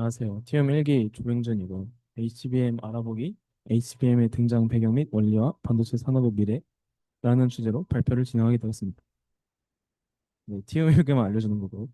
안녕하세요. TM 1기 조병준이고 HBM 알아보기, HBM의 등장 배경 및 원리와 반도체 산업의 미래라는 주제로 발표를 진행하게 되었습니다. 네, TM 1기만 알려주는 거고.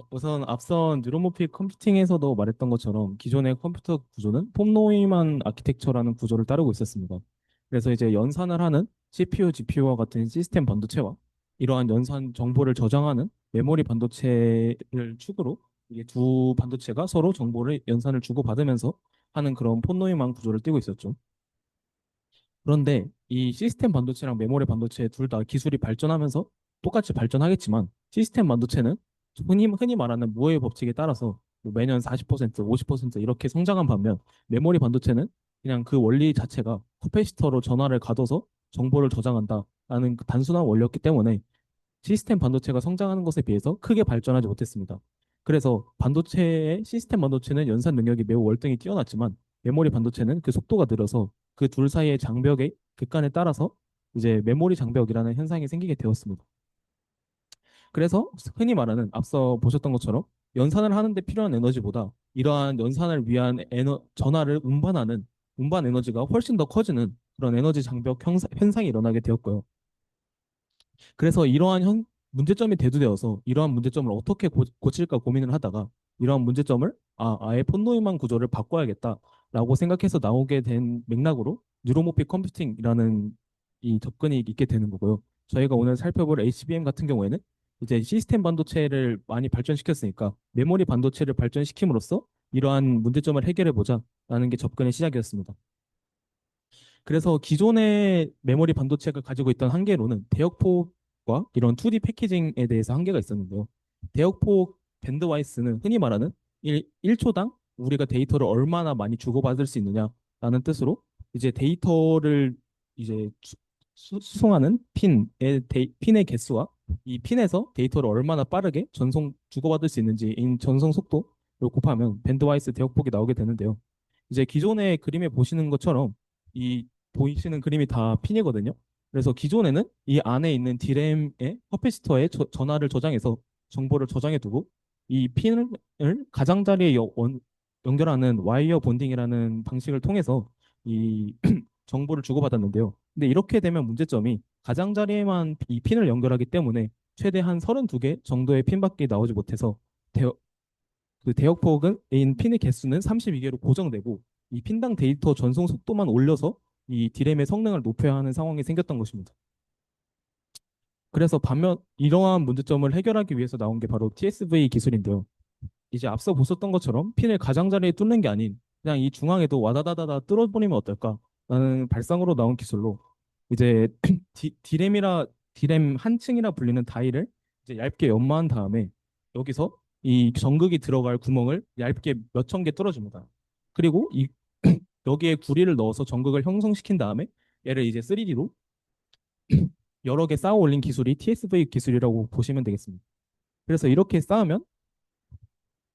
우선 앞선 뉴로모픽 컴퓨팅에서도 말했던 것처럼 기존의 컴퓨터 구조는 폼노이만 아키텍처라는 구조를 따르고 있었습니다. 그래서 이제 연산을 하는 CPU, GPU와 같은 시스템 반도체와 이러한 연산 정보를 저장하는 메모리 반도체를 축으로 이게 두 반도체가 서로 정보를 연산을 주고받으면서 하는 그런 폼노이만 구조를 띠고 있었죠. 그런데 이 시스템 반도체랑 메모리 반도체 둘 다 기술이 발전하면서 똑같이 발전하겠지만 시스템 반도체는 흔히 말하는 무어의 법칙에 따라서 뭐 매년 40%, 50% 이렇게 성장한 반면 메모리 반도체는 그냥 그 원리 자체가 커패시터로 전화를 가둬서 정보를 저장한다라는 그 단순한 원리였기 때문에 시스템 반도체가 성장하는 것에 비해서 크게 발전하지 못했습니다. 그래서 반도체의 시스템 반도체는 연산 능력이 매우 월등히 뛰어났지만 메모리 반도체는 그 속도가 느려서 그 둘 사이의 장벽의 극간에 따라서 이제 메모리 장벽이라는 현상이 생기게 되었습니다. 그래서 흔히 말하는 앞서 보셨던 것처럼 연산을 하는데 필요한 에너지보다 이러한 연산을 위한 전하를 운반하는 운반 에너지가 훨씬 더 커지는 그런 에너지 장벽 현상이 일어나게 되었고요. 그래서 이러한 문제점이 대두되어서 이러한 문제점을 어떻게 고칠까 고민을 하다가 이러한 문제점을 아예 폰노이만 구조를 바꿔야겠다라고 생각해서 나오게 된 맥락으로 뉴로모픽 컴퓨팅이라는 이 접근이 있게 되는 거고요. 저희가 오늘 살펴볼 HBM 같은 경우에는 이제 시스템 반도체를 많이 발전시켰으니까 메모리 반도체를 발전시킴으로써 이러한 문제점을 해결해 보자라는 게 접근의 시작이었습니다. 그래서 기존의 메모리 반도체가 가지고 있던 한계로는 대역폭과 이런 2D 패키징에 대해서 한계가 있었는데요. 대역폭 밴드와이스는 흔히 말하는 1초당 우리가 데이터를 얼마나 많이 주고받을 수 있느냐라는 뜻으로 이제 데이터를 이제 수송하는 핀의 개수와 이 핀에서 데이터를 얼마나 빠르게 전송 주고받을 수 있는지 인 전송 속도를 곱하면 밴드와이스 대역폭이 나오게 되는데요. 이제 기존의 그림에 보시는 것처럼 이 보이시는 그림이 다 핀이거든요. 그래서 기존에는 이 안에 있는 D램의 커패시터에 전하를 저장해서 정보를 저장해 두고 이 핀을 가장자리에 연결하는 와이어 본딩이라는 방식을 통해서 이 정보를 주고받았는데요. 근데 이렇게 되면 문제점이 가장자리에만 이 핀을 연결하기 때문에 최대 한 32개 정도의 핀밖에 나오지 못해서 그 대역폭은 인 핀의 개수는 32개로 고정되고 이 핀당 데이터 전송 속도만 올려서 이 D램의 성능을 높여야 하는 상황이 생겼던 것입니다. 그래서 반면 이러한 문제점을 해결하기 위해서 나온 게 바로 TSV 기술인데요. 이제 앞서 보셨던 것처럼 핀을 가장자리에 뚫는 게 아닌 그냥 이 중앙에도 와다다다다 뚫어버리면 어떨까라는 발상으로 나온 기술로 이제 D램 한 층이라 불리는 다이를 이제 얇게 연마한 다음에 여기서 이 전극이 들어갈 구멍을 얇게 몇 천 개 뚫어줍니다. 그리고 이 여기에 구리를 넣어서 전극을 형성시킨 다음에 얘를 이제 3D로 여러 개 쌓아 올린 기술이 TSV 기술이라고 보시면 되겠습니다. 그래서 이렇게 쌓으면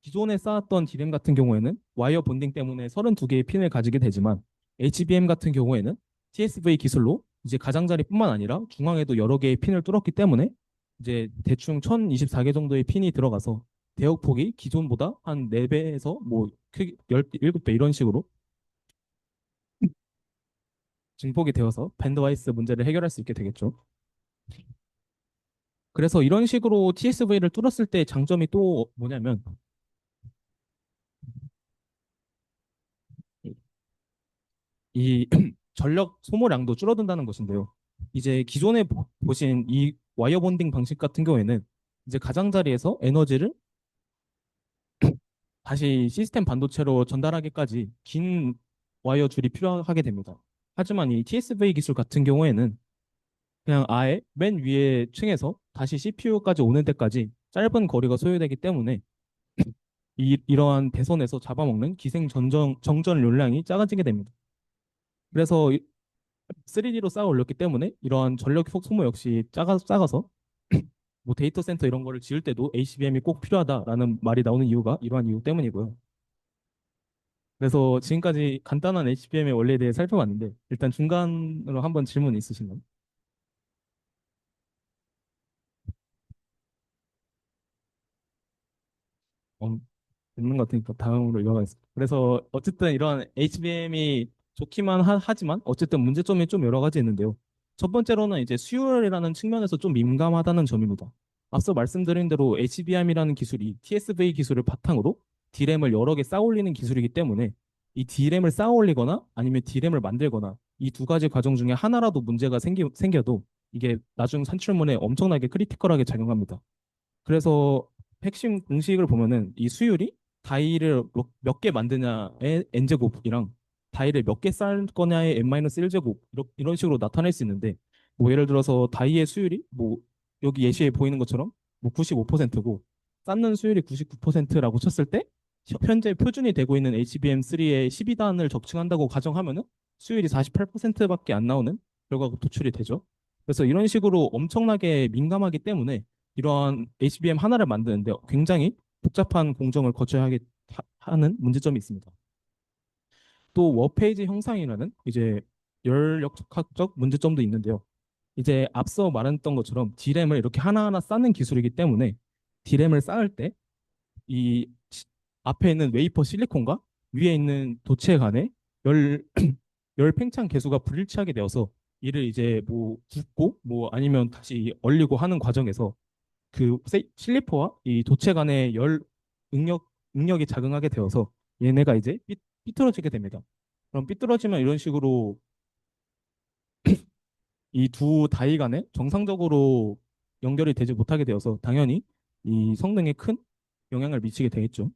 기존에 쌓았던 D램 같은 경우에는 와이어 본딩 때문에 32개의 핀을 가지게 되지만 HBM 같은 경우에는 TSV 기술로 이제 가장자리뿐만 아니라 중앙에도 여러 개의 핀을 뚫었기 때문에 이제 대충 1024개 정도의 핀이 들어가서 대역폭이 기존보다 한 4배에서 뭐 크기 17배 이런 식으로 증폭이 되어서 밴드와이스 문제를 해결할 수 있게 되겠죠. 그래서 이런 식으로 TSV를 뚫었을 때 장점이 또 뭐냐면 이 전력 소모량도 줄어든다는 것인데요. 이제 기존에 보신 이 와이어 본딩 방식 같은 경우에는 이제 가장자리에서 에너지를 다시 시스템 반도체로 전달하기까지 긴 와이어 줄이 필요하게 됩니다. 하지만 이 TSV 기술 같은 경우에는 그냥 아예 맨 위에 층에서 다시 CPU까지 오는 데까지 짧은 거리가 소요되기 때문에 이러한 배선에서 잡아먹는 기생 정전 용량이 작아지게 됩니다. 그래서 3D로 쌓아 올렸기 때문에 이러한 전력 소모 역시 작아서 뭐 데이터 센터 이런 거를 지을 때도 HBM이 꼭 필요하다라는 말이 나오는 이유가 이러한 이유 때문이고요. 그래서 지금까지 간단한 HBM의 원리에 대해 살펴봤는데 일단 중간으로 한번 질문 있으신가요? 없는 것 같으니까 다음으로 이어가겠습니다. 그래서 어쨌든 이런 HBM이 좋기만 하지만 어쨌든 문제점이 좀 여러 가지 있는데요. 첫 번째로는 이제 수율이라는 측면에서 좀 민감하다는 점입니다. 앞서 말씀드린 대로 HBM이라는 기술이 TSV 기술을 바탕으로 D램을 여러 개 쌓아 올리는 기술이기 때문에 이 D램을 쌓아 올리거나 아니면 D램을 만들거나 이 두 가지 과정 중에 하나라도 문제가 생겨도 이게 나중 산출문에 엄청나게 크리티컬하게 작용합니다. 그래서 핵심 공식을 보면은 이 수율이 다이를 몇 개 만드냐의 n제곱이랑 다이를 몇 개 쌓을 거냐의 n-1제곱 이런 식으로 나타낼 수 있는데 뭐 예를 들어서 다이의 수율이 뭐 여기 예시에 보이는 것처럼 뭐 95%고 쌓는 수율이 99%라고 쳤을 때 현재 표준이 되고 있는 HBM3의 12단을 적층한다고 가정하면은 수율이 48%밖에 안 나오는 결과가 도출이 되죠. 그래서 이런 식으로 엄청나게 민감하기 때문에 이러한 HBM 하나를 만드는데 굉장히 복잡한 공정을 거쳐야 하는 문제점이 있습니다. 또 워페이지 형상이라는 이제 열역학적 문제점도 있는데요. 이제 앞서 말했던 것처럼 D램을 이렇게 하나하나 쌓는 기술이기 때문에 D램을 쌓을 때 이 앞에 있는 웨이퍼 실리콘과 위에 있는 도체 간의 열, 열 팽창 계수가 불일치하게 되어서 이를 이제 뭐 붓고 뭐 아니면 다시 얼리고 하는 과정에서 그 실리퍼와 이 도체 간의 응력이 작용하게 되어서 얘네가 이제 삐뚤어지게 됩니다. 그럼 삐뚤어지면 이런 식으로 이 두 다이 간에 정상적으로 연결이 되지 못하게 되어서 당연히 이 성능에 큰 영향을 미치게 되겠죠.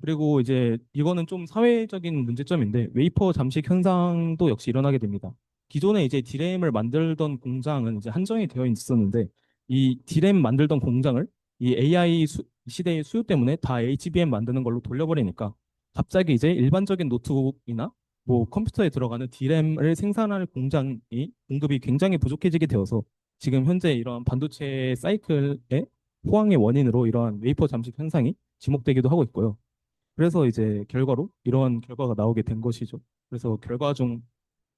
그리고 이제 이거는 좀 사회적인 문제점인데 웨이퍼 잠식 현상도 역시 일어나게 됩니다. 기존에 이제 디램을 만들던 공장은 이제 한정이 되어 있었는데 이 디램 만들던 공장을 이 AI 시대의 수요 때문에 다 HBM 만드는 걸로 돌려버리니까 갑자기 이제 일반적인 노트북이나 뭐 컴퓨터에 들어가는 디램을 생산할 공장이 공급이 굉장히 부족해지게 되어서 지금 현재 이러한 반도체 사이클의 호황의 원인으로 이러한 웨이퍼 잠식 현상이 지목되기도 하고 있고요. 그래서 이제 결과로 이러한 결과가 나오게 된 것이죠. 그래서 결과 중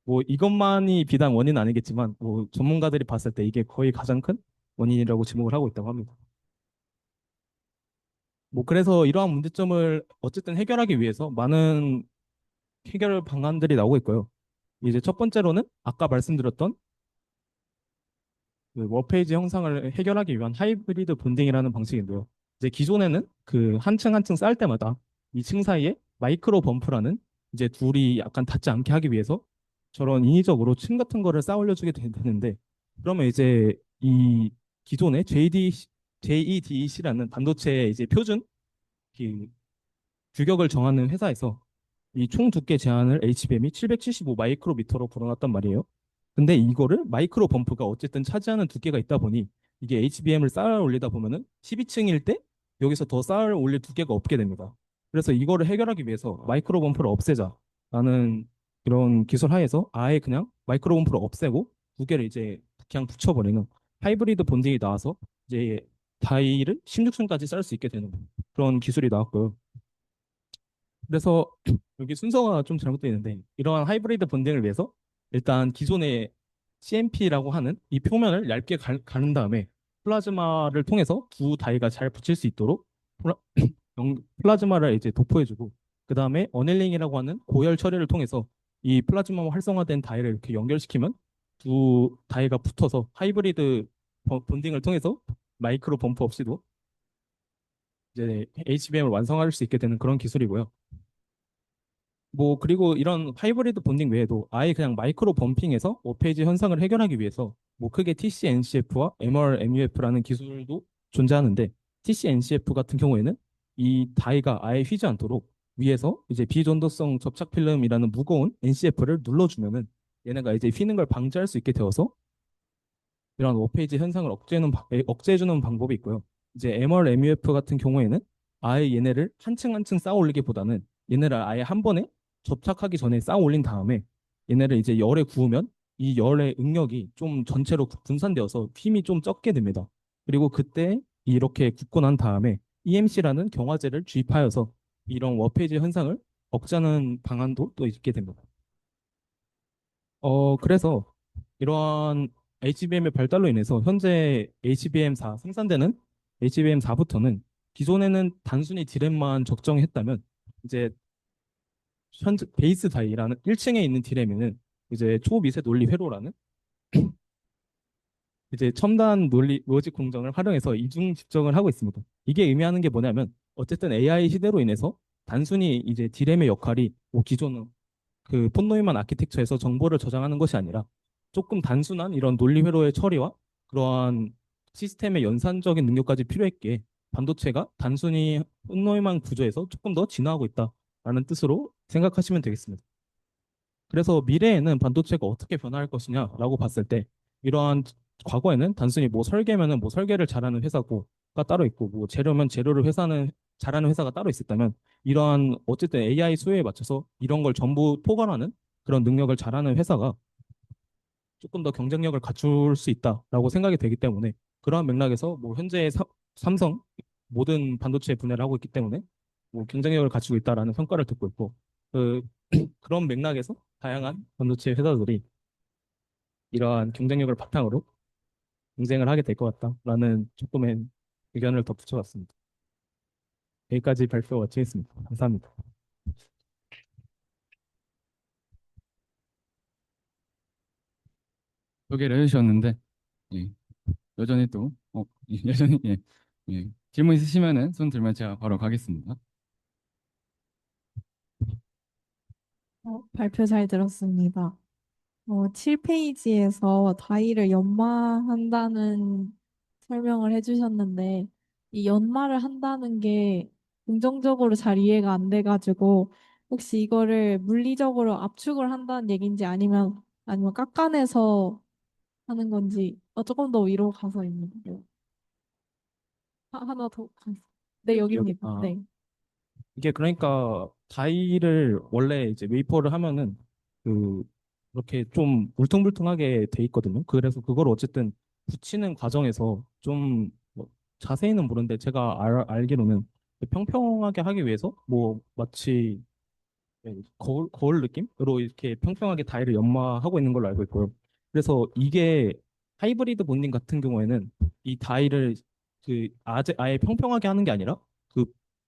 뭐 이것만이 비단 원인은 아니겠지만 뭐 전문가들이 봤을 때 이게 거의 가장 큰 원인이라고 지목을 하고 있다고 합니다. 뭐 그래서 이러한 문제점을 어쨌든 해결하기 위해서 많은 해결 방안들이 나오고 있고요. 이제 첫 번째로는 아까 말씀드렸던 그 워페이지 형상을 해결하기 위한 하이브리드 본딩이라는 방식인데요. 이제 기존에는 그 한 층 한 층 쌓을 때마다 이 층 사이에 마이크로 범프라는 이제 둘이 약간 닿지 않게 하기 위해서 저런 인위적으로 층 같은 거를 쌓아 올려주게 되는데 그러면 이제 이 기존의 JEDC라는 반도체 이제 표준 그 규격을 정하는 회사에서 이 총 두께 제한을 HBM이 775 마이크로미터로 걸어놨단 말이에요. 근데 이거를 마이크로 범프가 어쨌든 차지하는 두께가 있다 보니 이게 HBM을 쌓아 올리다 보면은 12층일 때 여기서 더 쌓아 올릴 두께가 없게 됩니다. 그래서 이거를 해결하기 위해서 마이크로 범프를 없애자라는 이런 기술 하에서 아예 그냥 마이크로 범프를 없애고 두께를 이제 그냥 붙여버리는 하이브리드 본딩이 나와서 이제 다이를 16층까지 쌓을 수 있게 되는 그런 기술이 나왔고요. 그래서 여기 순서가 좀 잘못되어 있는데 이러한 하이브리드 본딩을 위해서 일단 기존의 CMP라고 하는 이 표면을 얇게 가른 다음에 플라즈마를 통해서 두 다이가 잘 붙일 수 있도록 플라즈마를 이제 도포해주고 그 다음에 어닐링이라고 하는 고열 처리를 통해서 이 플라즈마 활성화된 다이를 이렇게 연결시키면 두 다이가 붙어서 하이브리드 본딩을 통해서 마이크로 범프 없이도 이제 HBM을 완성할 수 있게 되는 그런 기술이고요. 뭐 그리고 이런 하이브리드 본딩 외에도 아예 그냥 마이크로 범핑에서 워페이지 현상을 해결하기 위해서 뭐 크게 TC-NCF와 MR-MUF라는 기술도 존재하는데 TC-NCF 같은 경우에는 이 다이가 아예 휘지 않도록 위에서 이제 비전도성 접착 필름이라는 무거운 NCF를 눌러주면은 얘네가 이제 휘는 걸 방지할 수 있게 되어서 이런 워페이지 현상을 억제해주는 방법이 있고요. 이제 MR-MUF 같은 경우에는 아예 얘네를 한 층 한 층 쌓아 올리기보다는 얘네를 아예 한 번에 접착하기 전에 쌓아 올린 다음에 얘네를 이제 열에 구우면 이 열의 응력이 좀 전체로 분산되어서 힘이 좀 적게 됩니다. 그리고 그때 이렇게 굽고 난 다음에 EMC라는 경화제를 주입하여서 이런 워페이지 현상을 억제하는 방안도 또 있게 됩니다. 그래서 이러한 HBM의 발달로 인해서 현재 HBM4 생산되는 HBM4부터는 기존에는 단순히 디램만 적정했다면 이제 현재 베이스 다이라는 1층에 있는 디램에는 이제 초미세 논리 회로라는 이제 첨단 논리 로직 공정을 활용해서 이중 집정을 하고 있습니다. 이게 의미하는 게 뭐냐면 어쨌든 AI 시대로 인해서 단순히 이제 디램의 역할이 뭐 기존 그 폰노이만 아키텍처에서 정보를 저장하는 것이 아니라 조금 단순한 이런 논리 회로의 처리와 그러한 시스템의 연산적인 능력까지 필요했기에 반도체가 단순히 폰노이만 구조에서 조금 더 진화하고 있다라는 뜻으로 생각하시면 되겠습니다. 그래서 미래에는 반도체가 어떻게 변화할 것이냐라고 봤을 때 이러한 과거에는 단순히 뭐 설계면은 뭐 설계를 잘하는 회사가 따로 있고 뭐 재료면 재료를 회사는 잘하는 회사가 따로 있었다면 이러한 어쨌든 AI 수요에 맞춰서 이런 걸 전부 포괄하는 그런 능력을 잘하는 회사가 조금 더 경쟁력을 갖출 수 있다라고 생각이 되기 때문에 그러한 맥락에서 뭐 현재 삼성 모든 반도체 분야를 하고 있기 때문에 뭐 경쟁력을 갖추고 있다라는 평가를 듣고 있고 그 그런 맥락에서 다양한 반도체 회사들이 이러한 경쟁력을 바탕으로 경쟁을 하게 될 것 같다라는 조금의 의견을 덧붙여봤습니다. 여기까지 발표 마치겠습니다. 감사합니다. 소개를 해주셨는데, 예, 여전히 또, 예, 여전히, 예, 예, 질문 있으시면은 손 들면 제가 바로 가겠습니다. 발표 잘 들었습니다. 7페이지에서 다이를 연마한다는 설명을 해주셨는데, 이 연마를 한다는 게 긍정적으로 잘 이해가 안 돼가지고, 혹시 이거를 물리적으로 압축을 한다는 얘기인지 아니면 깎아내서 하는 건지, 조금 더 위로 가서 있는데요. 하나 더. 네, 여기 여기입니다. 네. 이게 그러니까 다이를 원래 이제 웨이퍼를 하면은 그 이렇게 좀 울퉁불퉁하게 돼 있거든요. 그래서 그걸 어쨌든 붙이는 과정에서 좀뭐 자세히는 모르는데 제가 알기로는 평평하게 하기 위해서 뭐 마치 거울 느낌으로 이렇게 평평하게 다이를 연마하고 있는 걸로 알고 있고요. 그래서 이게 하이브리드 본딩 같은 경우에는 이 다이를 아예 평평하게 하는 게 아니라 그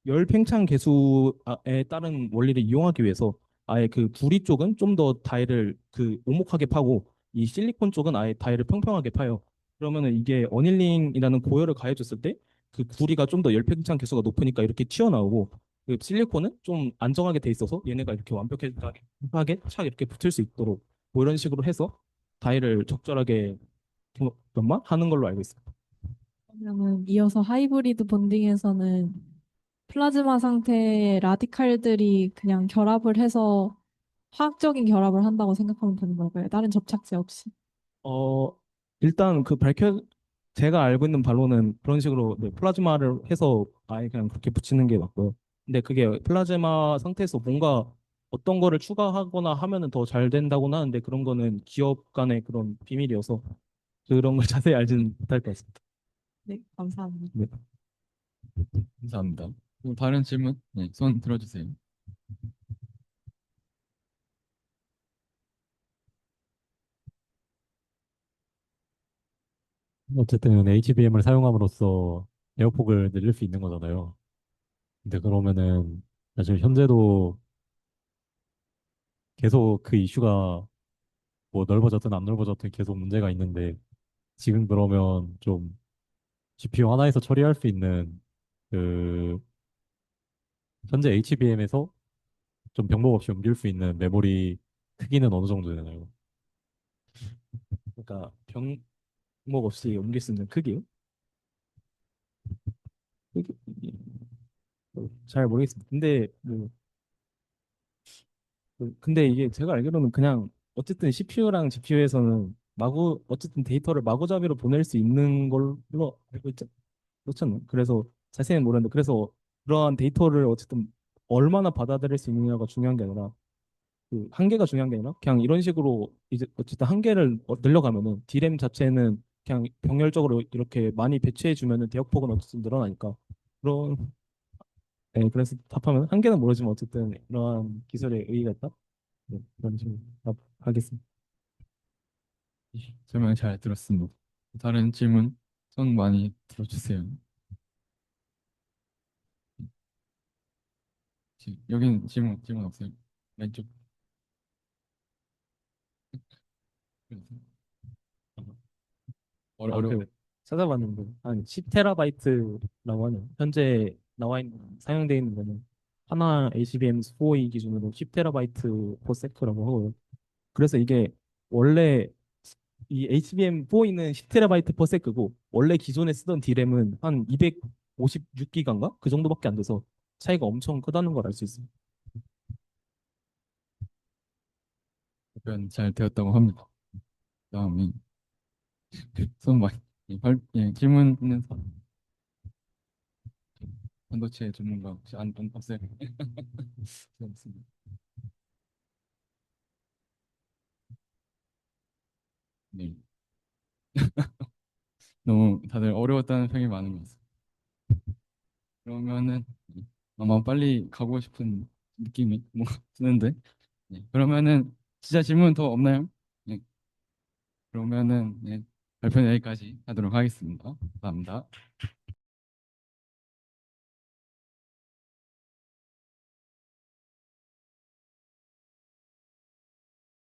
열 팽창 계수에 따른 원리를 이용하기 위해서 아예 그 부리 쪽은 좀 더 다이를 그 오목하게 파고 이 실리콘 쪽은 아예 다이를 평평하게 파요. 그러면은 이게 어닐링이라는 고열을 가해줬을 때 그 구리가 좀 더 열팽창 계수가 높으니까 이렇게 튀어나오고 그 실리콘은 좀 안정하게 돼 있어서 얘네가 이렇게 완벽하게 착 이렇게 붙을 수 있도록 뭐 이런 식으로 해서 다이를 적절하게 하는 걸로 알고 있습니다. 그러면 이어서 하이브리드 본딩에서는 플라즈마 상태의 라디칼들이 그냥 결합을 해서 화학적인 결합을 한다고 생각하면 되는 걸까요? 다른 접착제 없이. 어, 일단 제가 알고 있는 바로는 그런 식으로 네, 플라즈마를 해서 아예 그냥 그렇게 붙이는 게 맞고요. 근데 그게 플라즈마 상태에서 뭔가 어떤 거를 추가하거나 하면은 더 잘 된다고는 하는데 그런 거는 기업 간의 그런 비밀이어서 그런 걸 자세히 알지는 못할 것 같습니다. 네, 감사합니다. 네. 감사합니다. 그럼 다른 질문, 네, 손 들어주세요. 어쨌든 HBM을 사용함으로써 에어폭을 늘릴 수 있는 거잖아요. 근데 그러면은 사실 현재도 계속 그 이슈가 뭐 넓어졌든 안 넓어졌든 계속 문제가 있는데 지금 그러면 좀 GPU 하나에서 처리할 수 있는 그 현재 HBM에서 좀 병목 없이 옮길 수 있는 메모리 크기는 어느 정도 되나요? 그러니까 병목 없이 옮길 수 있는 크기요? 크기- 잘 모르겠습니다. 근데 근데 이게 제가 알기로는 그냥 어쨌든 CPU랑 GPU에서는 마구 어쨌든 데이터를 마구잡이로 보낼 수 있는 걸로 알고 있죠. 그렇잖아요. 그래서 자세히는 모르는데 그래서 그러한 데이터를 어쨌든 얼마나 받아들일 수 있느냐가 중요한 게 아니라 그 한계가 중요한 게 아니라 그냥 이런 식으로 이제 어쨌든 한계를 늘려가면은 D램 자체는 그냥 병렬적으로 이렇게 많이 배치해 주면은 대역폭은 어쨌든 늘어나니까 그런 네, 그래서 답하면 한계는 모르지만 어쨌든 이러한 기술에 의의가 있다. 네, 그런 식으로 답하겠습니다. 설명 잘 들었습니다. 다른 질문, 손 많이 들어주세요. 여기는 질문 없어요. 왼쪽. 아, 어려워. 찾아봤는데 한 10테라바이트라고 하는 현재 나와 있는 사용되어 있는 거는 하나 HBM4E 기준으로 10테라바이트 per sec라고 하고요. 그래서 이게 원래 이 HBM4E는 10테라바이트 per sec고 원래 기존에 쓰던 D램은 한 256기가인가? 그 정도밖에 안 돼서 차이가 엄청 크다는 걸 알 수 있습니다. 답변 잘 되었다고 합니다. 다음이 손 질문 있는 사람. 반도체 전문가 혹시 안 없어요? 없습니다. 네. 너무 다들 어려웠다는 평이 많은 것 같습니다. 그러면은 아마 빨리 가고 싶은 느낌이 뭔가 드는데. 네. 그러면은 진짜 질문 더 없나요? 네. 그러면은 발표는 여기까지 하도록 하겠습니다. 감사합니다.